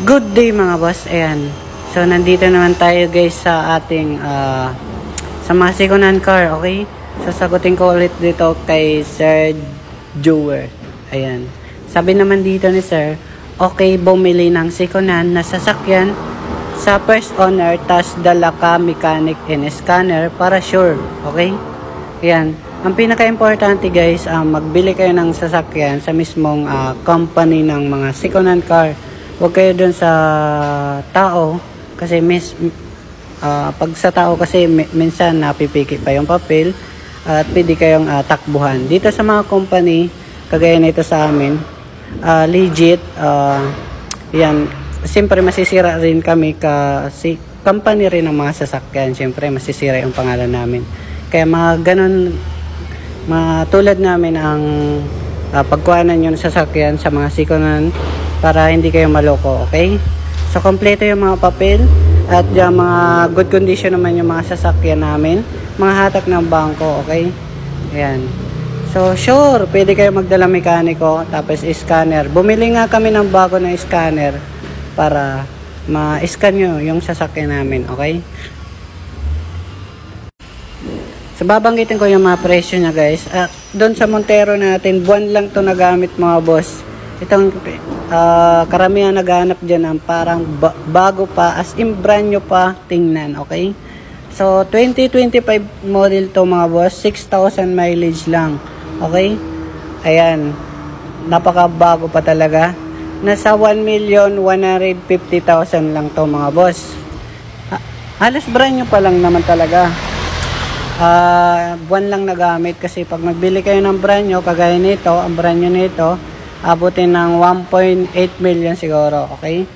Good day mga boss, ayan. So nandito naman tayo guys sa ating sa mga second-hand car, okay? Sasagutin ko ulit dito kay Sir Jower. Ayan. Sabi naman dito ni Sir, okay bumili ng second-hand na sasakyan sa first owner, tas dala ka mechanic and scanner para sure, okay? Ayan. Ang pinaka-importante guys, magbili kayo ng sasakyan sa mismong company ng mga second-hand car. Huwag kayo dun sa tao kasi pag sa tao kasi minsan napipiki pa yung papel at pwede kayong takbuhan. Dito sa mga company, kagaya nito sa amin, legit, yan, siyempre masisira rin kami kasi company rin ng mga sasakyan. Siyempre masisira yung pangalan namin. Kaya mga ganun, tulad namin ang pagkuhanan nyo ng sasakyan sa mga second-hand para hindi kayo maloko, okay? So, kompleto yung mga papel at yung mga good condition naman yung mga sasakyan namin. Mga hatak ng bangko, okay? Ayan. So, sure, pwede kayo magdala mekaniko tapos scanner. Bumili nga kami ng bago na scanner para ma-scan nyo yung sasakyan namin, okay? So, babanggitin ko yung mga presyo nya guys. Doon sa Montero natin, buwan lang to nagamit mga boss. Itong karamihan naghanap dyan ang parang bago pa, as in brand new pa tingnan, okay? So, 2025 model to mga boss, 6,000 mileage lang, okay? Ayan, napaka bago pa talaga. Nasa 1,150,000 lang to mga boss. Halos brand new pa lang naman talaga. Buwan lang nagamit kasi pag nagbili kayo ng brand new, kagaya nito, ang brand new nito, abutin ng 1.8 million siguro, okay?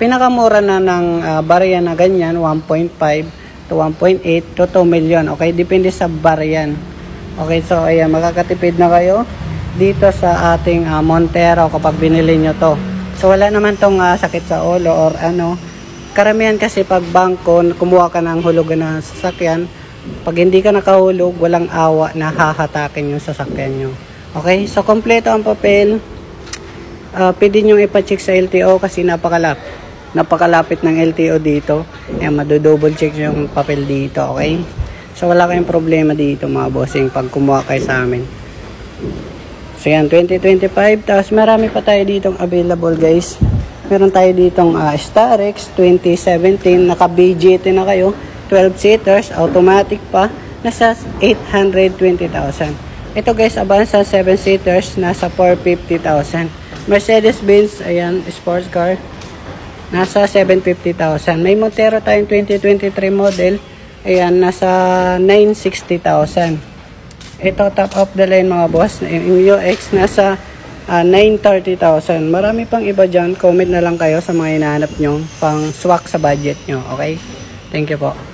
Pinakamura na ng barya na ganyan, 1.5 to 1.8 to 2 million, okay? Depende sa baryan. Okay, so ayan, makakatipid na kayo dito sa ating Montero kapag binili nyo to. So wala naman tong sakit sa ulo or ano. Karamihan kasi pag bangko, kumuha ka ng hulugan ng sasakyan, pag hindi ka nakahulog, walang awa na hahatakin yung sasakyan nyo. Okay, so kompleto ang papel. Pwede nyo ipacheck sa LTO kasi napakalapit ng LTO dito. Ayan, madodouble check yung papel dito, okay? So wala kayong problema dito mga bossing pag kumuha kayo sa amin. So yan, 2025. Tapos marami pa tayo ditong available guys. Meron tayo ditong Starex 2017. Naka-BGT na kayo. 12 seaters, automatic pa. Nasa 820,000. Ito guys, Avanza 7 seaters, nasa 450,000. Mercedes-Benz, ayan, sports car, nasa 750,000. May Montero tayong 2023 model, ayan, nasa 960,000. Ito, top of the line mga boss, yung UX, nasa 930,000. Marami pang iba dyan, comment na lang kayo sa mga hinahanap nyo, pang swak sa budget nyo, okay? Thank you po.